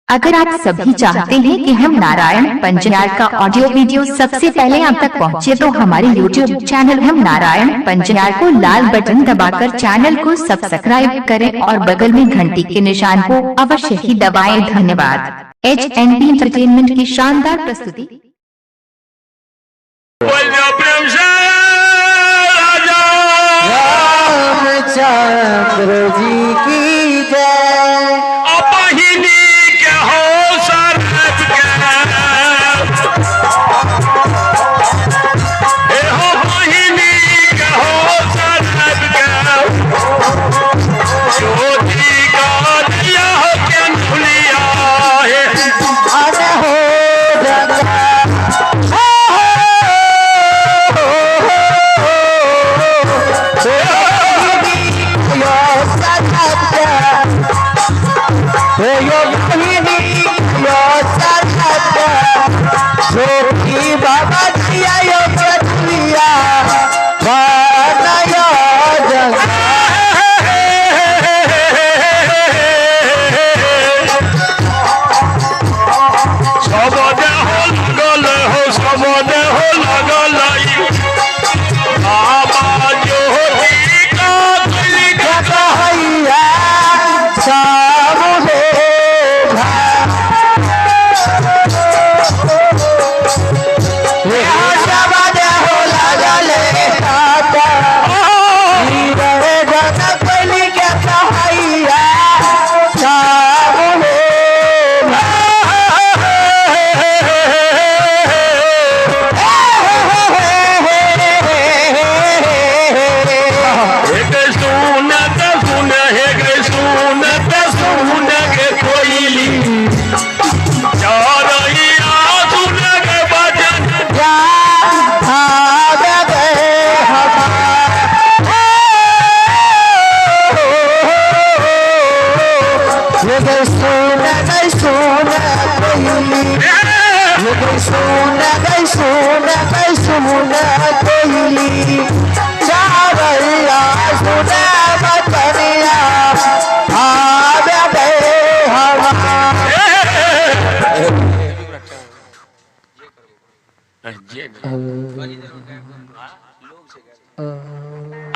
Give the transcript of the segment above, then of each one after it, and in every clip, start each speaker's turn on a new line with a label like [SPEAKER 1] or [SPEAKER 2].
[SPEAKER 1] अगर आप सभी चाहते हैं कि हम नारायण पंजयार का ऑडियो वीडियो सबसे पहले आप तक पहुंचे, तो हमारे YouTube चैनल हम नारायण पंजयार को लाल बटन दबाकर चैनल को सब्सक्राइब करें और बगल में घंटी के निशान को अवश्य ही दबाएं। धन्यवाद। HNB एंटरटेनमेंट की शानदार प्रस्तुति।
[SPEAKER 2] रामचंद्र जी की जय।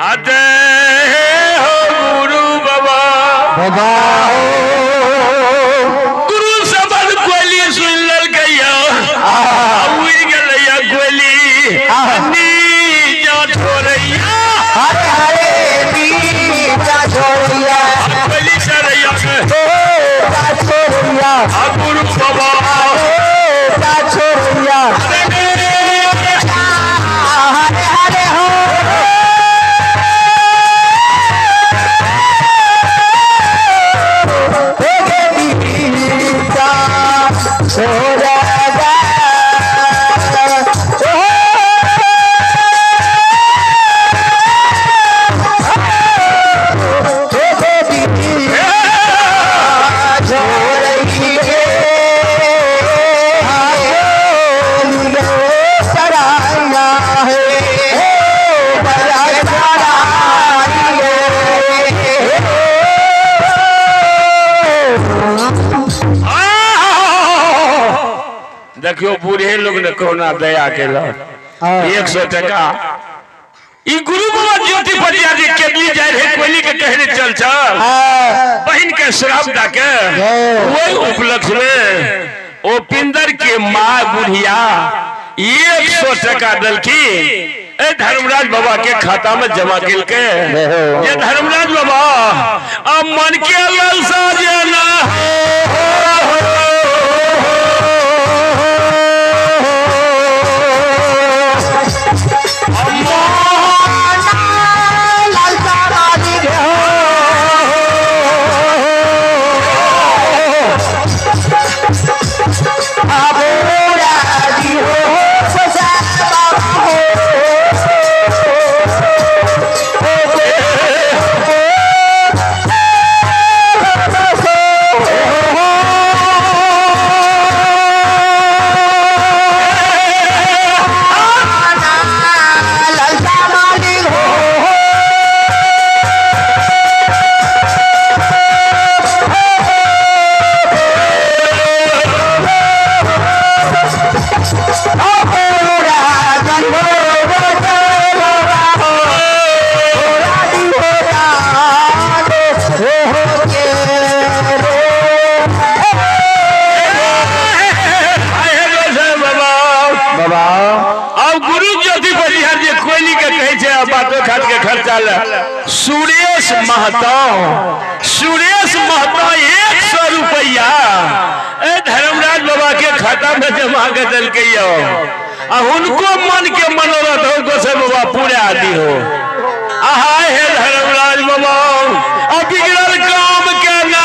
[SPEAKER 3] आते हो गुरु बाबा
[SPEAKER 2] बाबा
[SPEAKER 3] गुरु सबद कोली सुन लल गया उड़ गया कोली नी जा छोरैया
[SPEAKER 2] हरे हरे नी जा छोरैया
[SPEAKER 3] कोली सरैया
[SPEAKER 2] जा छोरैया
[SPEAKER 3] गुरु बाबा
[SPEAKER 2] जा छोरैया
[SPEAKER 3] देखियो बूढ़े लोग ने कोना दया के 100 टका ई गुरु बाबा ज्योति पटिया जी केली जाय रहे कोली के कहने चल बहन के श्राप दा के वही उपलक्ष्य में ओ पिंदर के मां बुढ़िया 100 टका दलकी ए धर्मराज बाबा के खाता में जमा किल के ये धर्मराज बाबा अब मन के लालसा जेना
[SPEAKER 2] Oh
[SPEAKER 3] जगह बाटो खाट के खर्चा ले सुरेश महतो 100 रुपया धर्मराज बाबा के खाता में जमा कर दल के उनको मन के मनोरथ हो से बाबा पूरे आदि हो आहाय हे धर्मराज बाबा अब बिगड़ल काम के ना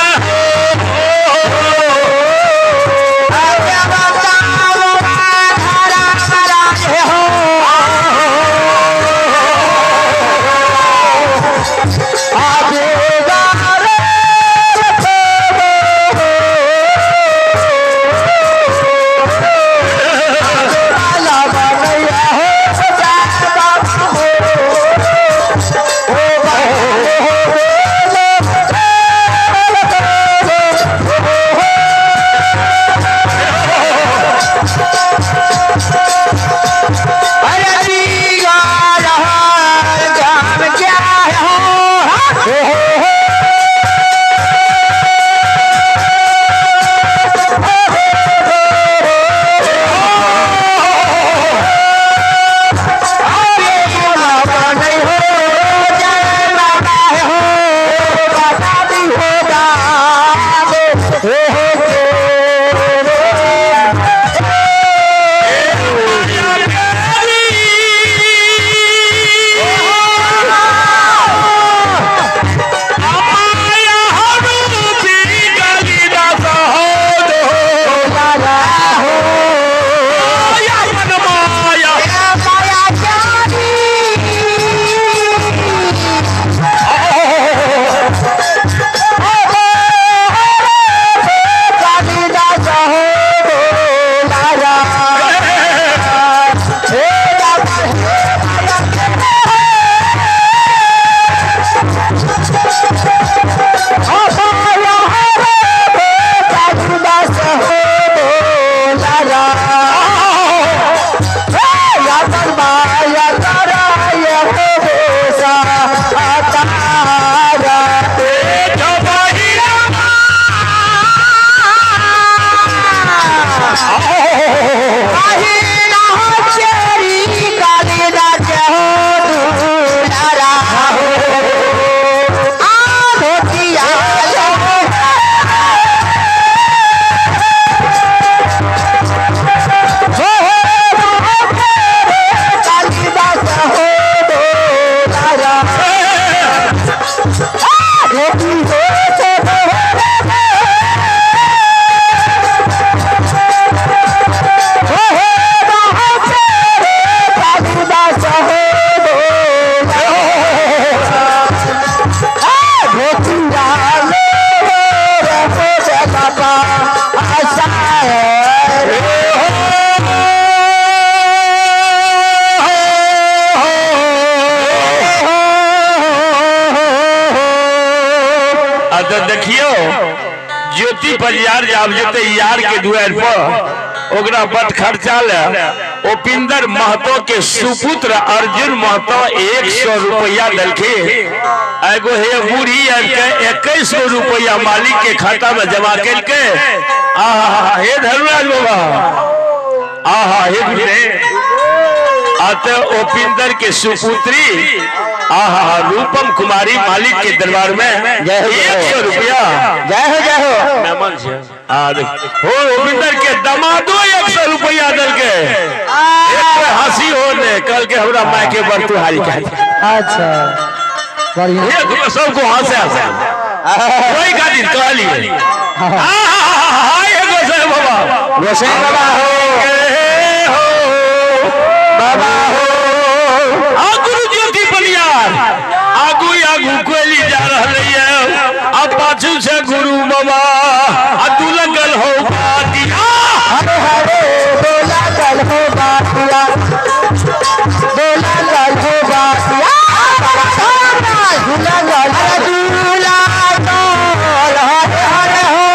[SPEAKER 3] देखियो ज्योति परियार जाब जते यार के दुआर पर ओकरा बट खर्चा ले उपिंदर महतो के सुपुत्र अर्जुन महतो 100 रुपया दलके एगो हे बूढ़ी के 2100 रुपया मालिक के खाता में जमा करके आहा हे धर्मराज बाबा आहा हे गुरुदेव अत उपिंदर के सुपुत्री आहा रूपम कुमारी मालिक के दरबार में 100 रुपया जय हो मेहमान से हो उपिंदर के दमादो 100 रुपया दल के हंसी हो ने कल के हमरा माय के बरतुहारी कह
[SPEAKER 2] अच्छा
[SPEAKER 3] बढ़िया सबको हंसे हंसे कोई गाड़ी कहली हाय एगो से बाबा
[SPEAKER 2] गोसाई बाबा हो
[SPEAKER 3] बाबा हो आ गुरु ज्योति बलियार आगू आगू कोयली जा रही है अब पाछू से गुरु बाबा आ तू लगल हो बातिया
[SPEAKER 2] हरे हरे बोला गल हो बातिया बोला गल हो बातिया झूला गल झूला गल हरे हरे हो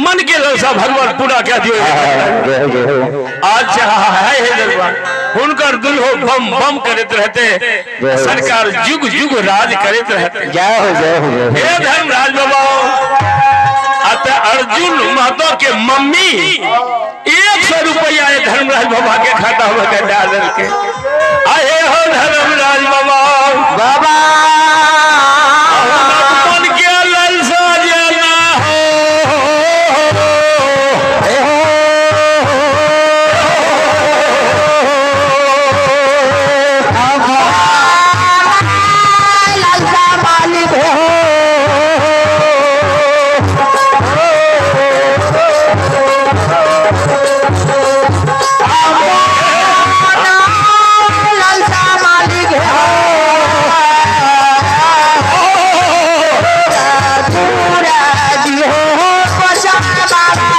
[SPEAKER 3] मन के ललसा भगवान पूरा कर दियो अच्छा है दरबार हुनकर दुल्हो बम बम करते रहते सरकार जुग जुग राज करते रहते
[SPEAKER 2] जय हो
[SPEAKER 3] हे धर्मराज बाबा अत अर्जुन महतो के मम्मी 100 रुपया धर्मराज बाबा के खाता में डाल के आए हो धर्मराज बाबा
[SPEAKER 2] बाबा
[SPEAKER 3] मन के ललसा जाना
[SPEAKER 2] लालसा मालिक हो लालसा मालिक हो पूरा जी हो पसंद बाबा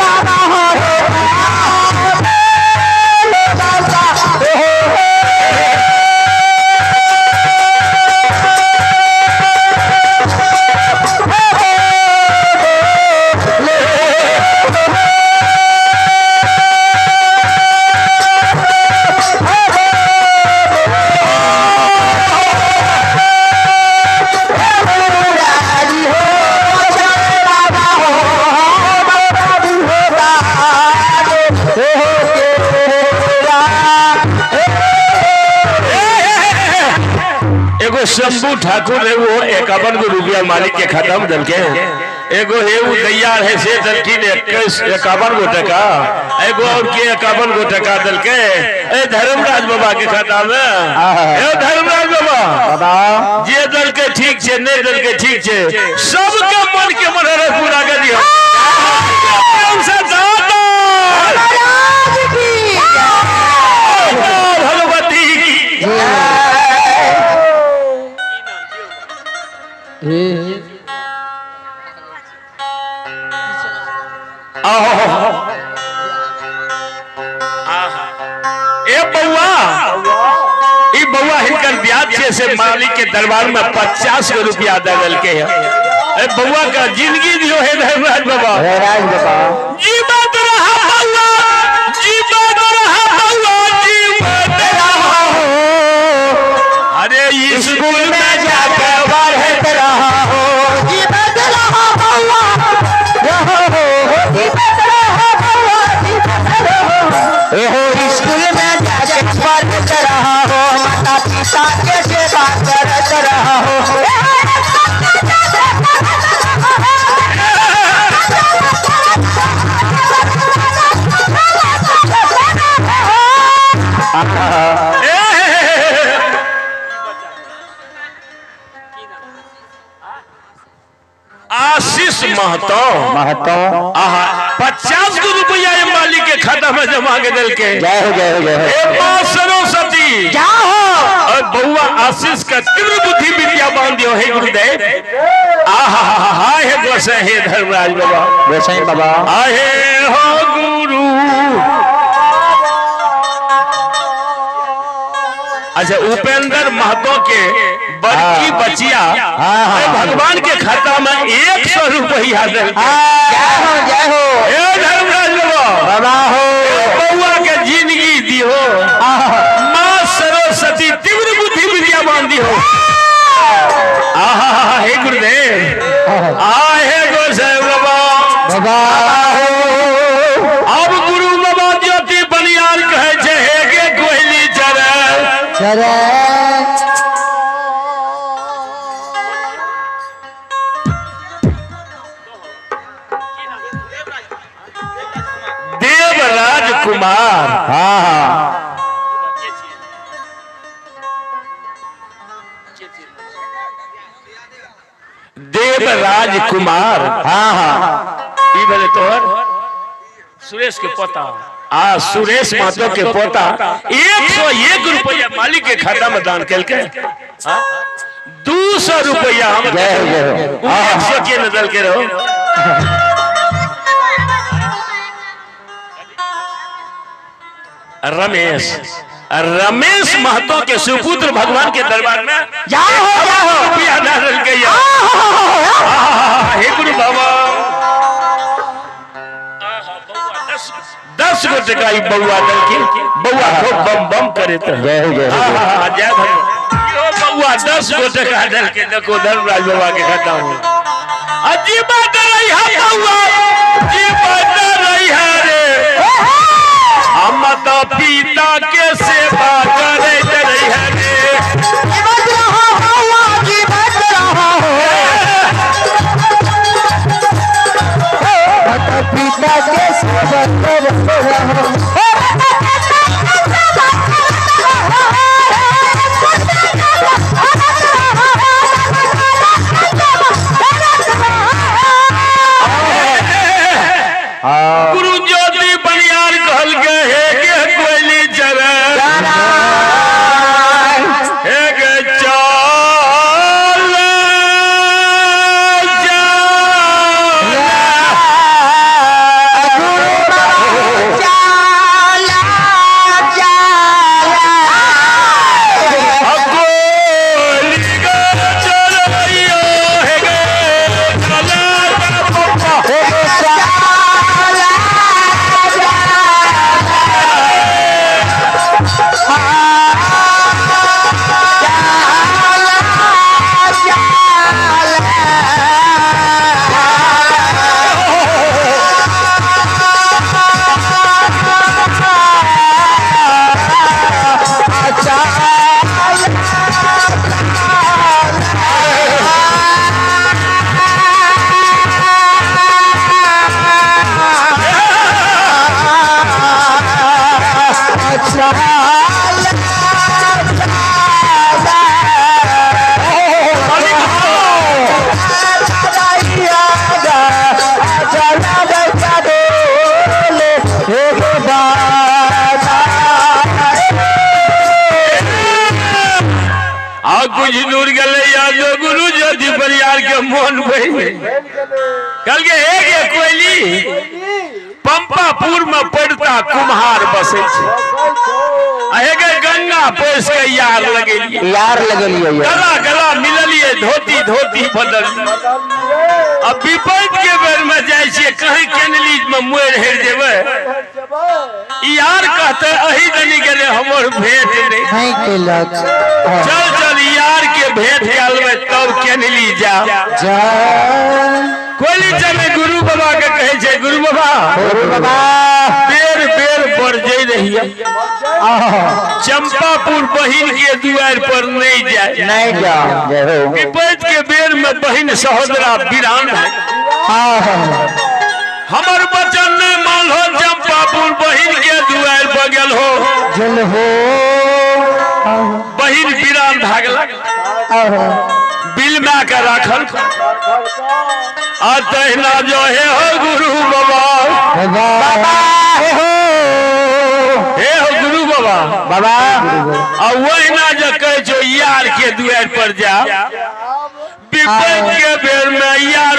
[SPEAKER 2] बाबा हो
[SPEAKER 3] एगो शंभू ठाकुर है वो 51 रुपया मालिक के खाता में दल के एगो है वो तैयार है से दलखिन 51 टका एगो और के 51 टका दल के ए धर्मराज बाबा के खाता में ए धर्मराज बाबा जे दल के ठीक छे नहीं दल के ठीक छे सबके मन के मनोरथ पूरा कर दियो से दाता भगवती की ए बउआ ई बउआ हिनकर ब्याज से मालिक के दरबार में 50 रुपया दल के है ए बउआ का जिंदगी दियो है धर्मराज बाबा जीवत रहा बउआ जीवत रहा बउआ जीवत रहा अरे स्कूल में जाकर पढ़त रहा हो
[SPEAKER 2] जीवत रहा बउआ जीवत रहा बउआ जीवत रहा स्कूल में जाके पढ़त रहा हो माता पिता के सेवा करत रहा हो
[SPEAKER 3] आशीष महतो 50 रुपया मालिक के खाता में जमा के दल के सरस्वती और बउआ आशीष का तीव्र बुद्धि विद्या बांध दियो हे गुरुदेव आहा हे गोसाई हे धर्मराज बाबा आहे हो गुरु अच्छा उपेंद्र महतो के बड़की बचिया भगवान के खाता में 100 रुपया दल
[SPEAKER 2] जय हो
[SPEAKER 3] हे धर्मराज बाबा
[SPEAKER 2] हो
[SPEAKER 3] बउआ के जिंदगी दियो माँ सरस्वती तीव्र बुद्धि विद्या बांधी हो आहा हे गुरुदेव आहे गोसाई बाबा अब गुरु बाबा ज्योति बनियाल कहे छे हे गे कोयली चरे देवराज कुमार देवराज कुमार ई बोले तोहर सुरेश के पोता सुरेश महतो के पोता 101 रुपया मालिक के खाता में दान कल के 200 रुपया हम 100 के नजर के रहो रमेश रमेश महतो के सुपुत्र भगवान के दरबार में
[SPEAKER 2] जाओ
[SPEAKER 3] रुपया डाल के हे गुरु बाबा 10 गो टका ई बउआ दल के बउआ खूब बम बम करे त
[SPEAKER 2] जय हो जय हो
[SPEAKER 3] जय भगवान यो बउआ 10 गो टका दल के देखो धर्मराज बाबा के खाता हूं अजीब बात रही है बउआ अजीब बात रही है रे हम तो पिता के सेवा करे रही है रे
[SPEAKER 2] जीवत रहो बउआ जीवत रहो माता पिता के सेवा करते रहो
[SPEAKER 3] गुरु ज्योति बनियार कहल के हे के कोयली चरण हे के चल कुछ दूर गले याद गुरु ज्योति परिवार के मोहन भाई कल के एक कोयली पंपापुर में पड़ता कुम्हार बसे गंगा पोस के यार लगलिए गला गला मिललिए धोती धोती बदल अब विपद के बेर में जाय छिए कहीं केनली में मोर हेर जेबे यार कहते अही दनी गेले हमर भेंट नहीं
[SPEAKER 2] केलक
[SPEAKER 3] चल चल यार के भेंट करबे तब केनली जा कोयली चले गुरु बाबा के कहे छे गुरु बाबा बेर बेर बढ़ जाई रहिए चंपापुर बहिन के द्वार पर नहीं जाए विपद के बेर में बहिन सहोदरा वीरान है हमर बचन नहीं मान हो चंपापुर बहिन के द्वार पर गेल हो बहिन वीरान भागला बिल में के राखल तहिना जो है हो गुरु बाबा हे हो गुरु बाबा वही ना जो कहे छो यार के द्वार पर जा विपद के बेर में यार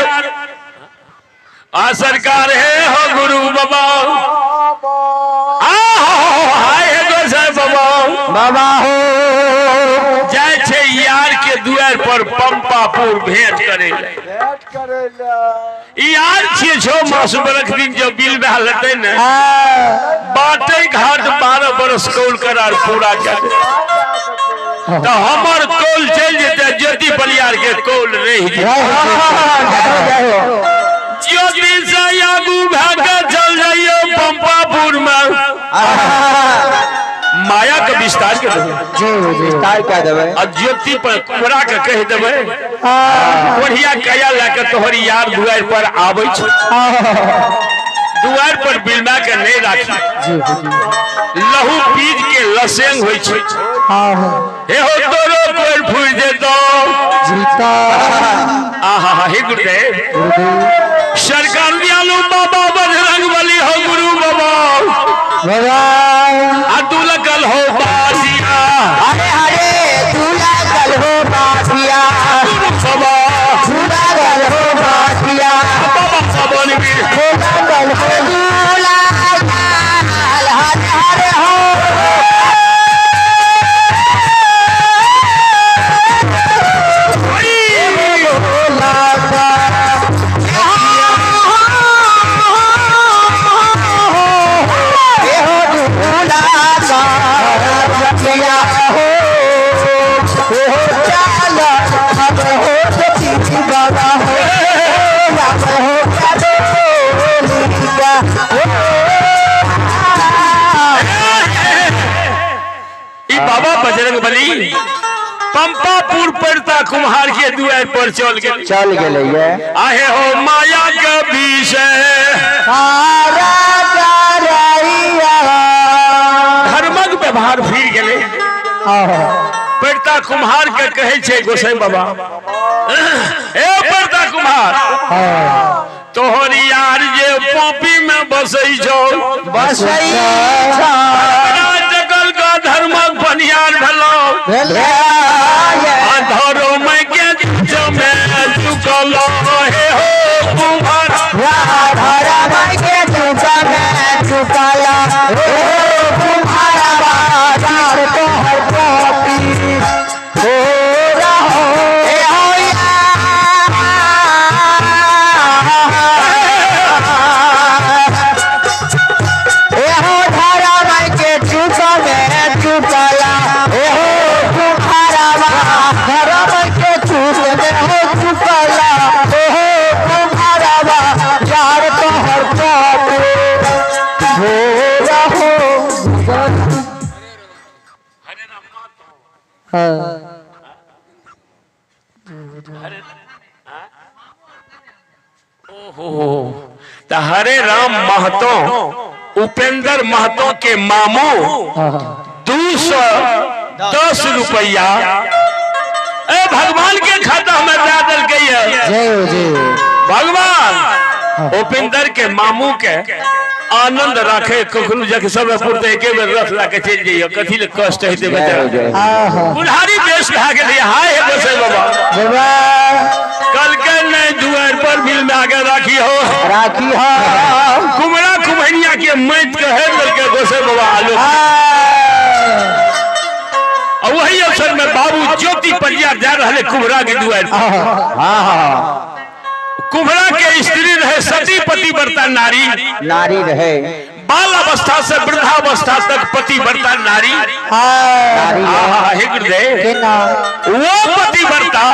[SPEAKER 3] सरकार है हो गुरु बाबा हाय गोसाई बाबा हो जाय छे यार के द्वार पर पंपापुर भेंट करे यार छे छो मास बरख दिन जो बिल में हालते न बाटे घाट 12 बरस कौल करार पूरा कर तो हमर कौल चल जेते ज्योति बलियार के कौल रह ज्योति से आगू भाग चल जाइयो पंपापुर में माया के विस्तार के
[SPEAKER 2] विस्तार क्या देवे
[SPEAKER 3] ज्योति पर कोरा के कह देवे बढ़िया कया लेके तोहरी यार दुआर पर आबै छ दुआर पर बिलमा के नहीं राखी लहू पीज के लसेंग होई छ हे हो तोरो कोर फूल दे दो
[SPEAKER 2] जीता
[SPEAKER 3] आहा हे गुरुदेव सरकार दियालु बाबा बजरंग बली हो गुरु बाबा दुलकल हो बासिया
[SPEAKER 2] अरे हरे दुलकल हो बासिया
[SPEAKER 3] बाबा
[SPEAKER 2] दुलकल हो बासिया
[SPEAKER 3] बाबा सबन भी
[SPEAKER 2] दुलकल हो दुलकल हरे हरे हो भैया हो चाल अब हो सती बाबा हो अब हो क्या
[SPEAKER 3] बाबा बजरंग बली पंपापुर पड़ता कुम्हार के द्वार पर चल
[SPEAKER 2] गए
[SPEAKER 3] आहे हो माया के विष धर्मक व्यवहार फिर गए पड़ता कुम्हार के कहे छे गोसाई बाबा ए पड़ता कुम्हार तोहरी यार जे पोपी में बसई छो जगल का धर्मक बनियार भलो धरो मैं के में चुकल हे हो कुम्हार
[SPEAKER 2] धरा मैं के में चुकल कुम्हारा बाजार तोहर पोपी हो रहो
[SPEAKER 3] हरे राम महतो उपेंद्र महतो के मामू 210 रुपया भगवान के खाता में डाल गई है। भगवान उपेंद्र के मामू के आनंद राखे कखनो जाके सब पुरते एके बेर रथ लाके चल जाइयो कथि ले कष्ट हेते बेचारा बुढ़ारी बेस भा गेल हाय हे गोसाई बाबा कल के नहीं दुआर पर मिल में आगे राखी हो कुमरा कुम्हनिया के मैत कहे के गोसाई बाबा आलो और वही अवसर में बाबू ज्योति परियार जा रहे कुमरा के दुआर कुम्हरा के स्त्री रहे सती पतिव्रता नारी रहे बाल अवस्था से वृद्धावस्था तक पतिव्रता नारी वो पतिव्रता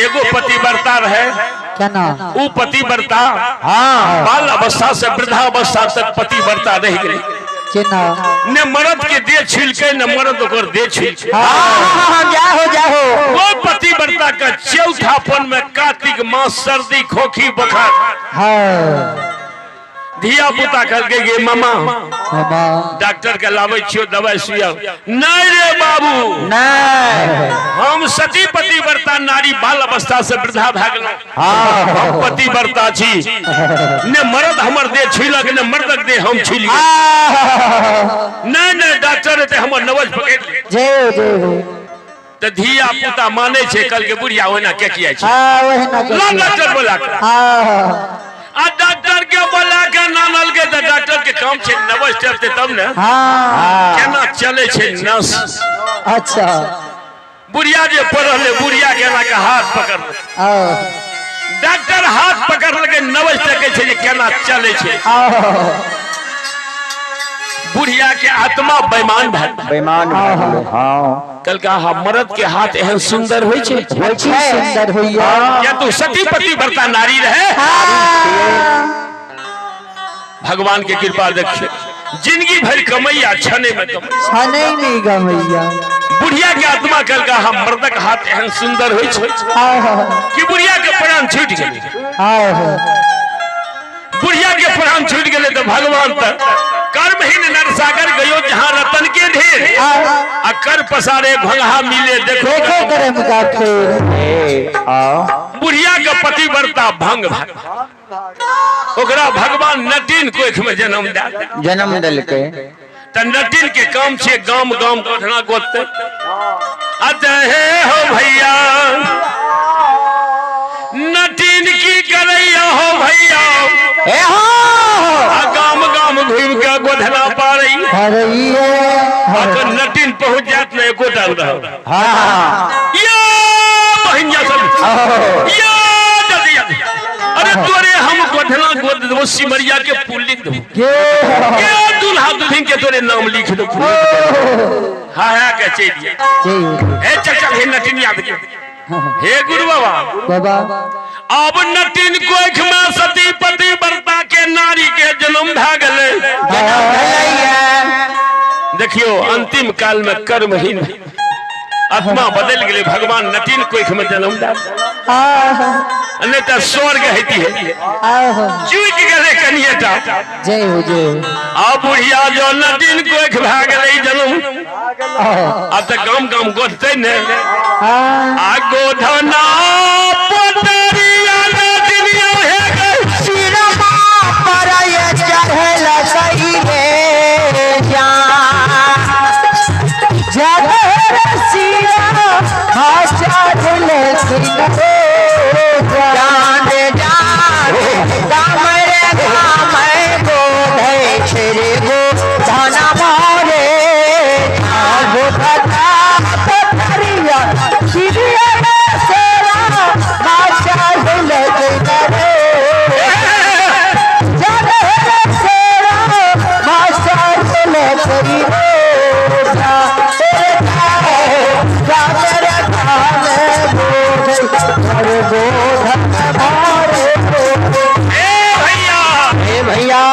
[SPEAKER 3] एगो पतिव्रता रहे वो पतिव्रता बाल अवस्था से वृद्धावस्था तक पतिव्रता रह गई न मर्द के दे छिलके न मर्द ओकर दे छिलके
[SPEAKER 2] जाहो
[SPEAKER 3] वो पतिव्रता का चौथापन में कार्तिक मास सर्दी खोखी बुखार धिया पुता करके गे मामा डॉक्टर के लावे छियो दवाई सुइया नहीं रे बाबू हम सती पतिव्रता नारी बाल अवस्था से वृद्धा भ गेल हम पतिव्रता छी ने मर्द हमर दे छिलक ने मर्दक दे हम छिलिए नहीं डॉक्टर ते हमर नवज पकड़ ले तो धिया पुता माने छे कल के बुढ़िया होना के किया छे डॉक्टर बोला आ डॉक्टर के बोला के नानल के डॉक्टर के काम छे नवज चलते तब ने केना चले छे नस
[SPEAKER 2] अच्छा
[SPEAKER 3] बुढ़िया जे पढ़ले बुढ़िया केना के हाथ पकड़ डॉक्टर हाथ पकड़ के नवज तके छे केना चले छे बुढ़िया के आत्मा बेईमान कल का मर्द के हाथ एहन सुंदर होई छे
[SPEAKER 2] सुंदर होइया
[SPEAKER 3] या तो सती पतिव्रता नारी रहे भगवान के कृपा देखिए जिंदगी भर कमैया छने में
[SPEAKER 2] गमैया
[SPEAKER 3] बुढ़िया के आत्मा कल का मर्दक हाथ एहन सुंदर होई छे कि बुढ़िया के प्राण छूट गेले बुढ़िया के प्राण छूट गेले तो भगवान तक कर्महीन नरसागर गयो जहाँ रतन के ढेर अकर पसारे भंगहा मिले देखो बुढ़िया के पतिव्रता भंग ओकरा भगवान नटीन कोख में जन्म दिल के त नटीन के काम छे गाम गाम गोठना गोते अतः हो भैया नटीन की करैया हो भैया गाम गाम घूम के गोधना पा रही अगर नटीन पहुंच जात न एको डाल रहा बहनिया सब जल्दी अरे तोरे हम गोधना गोद देबो सिमरिया के पुल लिख देबो के दुल्हा दुल्हन के तोरे नाम लिख दो हां हां के चलिए ए चल चल हे नटिनिया देख हे गुरु बाबा अब नटिन कोख में सती पति व्रता के नारी के जन्म भ गेले देखियो अंतिम काल में कर्महीन आत्मा बदल गेले भगवान नटिन कोख में जन्म द नहीं तो स्वर्ग हेती है चूक गेले कनिएटा
[SPEAKER 2] जय हो
[SPEAKER 3] आ बुढ़िया जो नटिन कोख भ गेले जन्म अब तो गाम गाम गोधते ने आ गोधना पटरिया नटिनिया हे गई
[SPEAKER 2] सिरमा पर ये चढ़ल सही रे जान सिरा चढ़ल सही जान दाम रे दाम गोधे छे गो धना मोरे गोधना पटरिया सिरिया सेरा चढ़ल सही भैया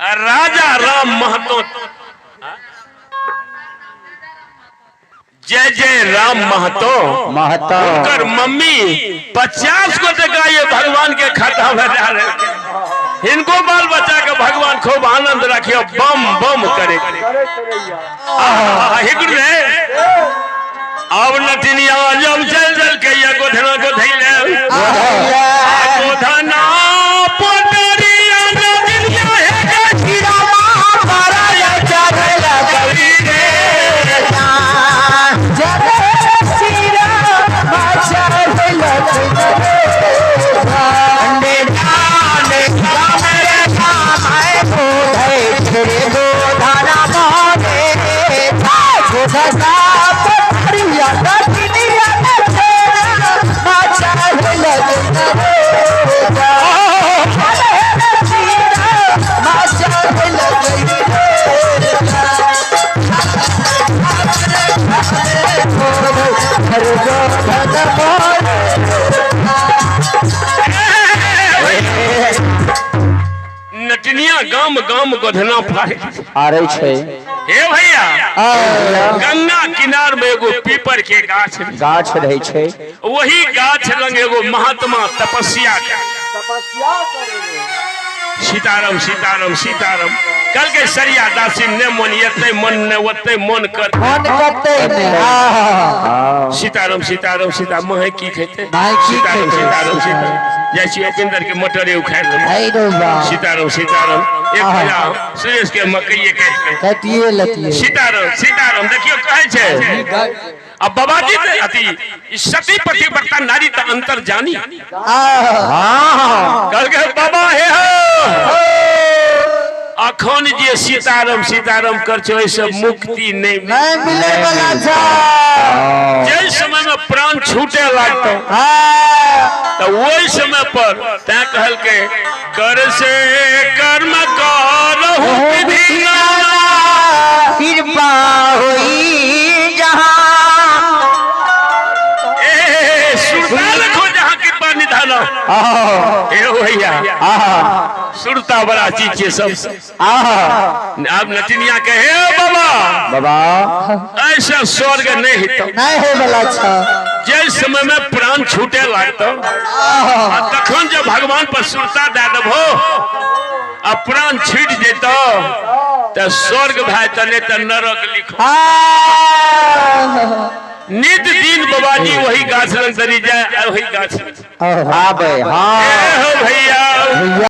[SPEAKER 3] राजा राम महतो जय जय राम महतो उनकर मम्मी 50 को टका ये भगवान के खाता में डाल इनको बाल बच्चा के भगवान खूब आनंद रखियो बम बम करे अब नटिनिया जब चल चल के ये गोधना को धैले गोधना पटरिया नटिनिया हे के
[SPEAKER 2] सिरा मारा ये चढ़ल सही रे जान सिरा चढ़ल सही अंडे जाने मेरे काम है गोधे छे गो धना मोरे गोधना पटरिया नटिनिया तेरा चढ़ल
[SPEAKER 3] नटिनिया गाम गाम गोधना फाड़े
[SPEAKER 2] आ रही छे
[SPEAKER 3] हे भैया गंगा किनार में एगो पीपर के गाछ
[SPEAKER 2] रहे छे
[SPEAKER 3] वही गाछ लंग एगो महात्मा तपस्या सीताराम सीताराम सीताराम कल के सरिया दासी ने मन यते मन ने वते मन कर सीताराम सीताराम सीता महे की खेते सीताराम सीताराम सीताराम जैसे उपेंद्र के मटरे उखाड़ ले सीताराम सीताराम एक भैया सुरेश के मकई
[SPEAKER 2] कटिए लतिए
[SPEAKER 3] सीताराम सीताराम देखियो कहे छे अब बाबाजी अति सती पतिव्रता नारी त अंतर जानी कल के बाबा हे अखन जे सीताराम सीताराम कर छो ऐसे मुक्ति नहीं
[SPEAKER 2] मिले वाला छा
[SPEAKER 3] जय समय में प्राण छूटे लागतो तो वही समय पर तै कहल के कर से कर्म करहु विधिना
[SPEAKER 2] कृपा होई जहां
[SPEAKER 3] सुरता लिखो जहाँ कृपा निधान भैया सुरता बड़ा चीज है सब आप नटिनिया कहे बाबा ऐसा स्वर्ग नहीं हितो
[SPEAKER 2] नहीं है वाला छा
[SPEAKER 3] जय समय में प्राण छूटे लागतो तखन जब भगवान पर सुरता दे देबो आ प्राण छूट जेतो तो स्वर्ग भाई तने त नरक लिखो नित दिन बाबाजी वही गाछ लग जाए वही गाछ
[SPEAKER 2] आबे हां
[SPEAKER 3] भैया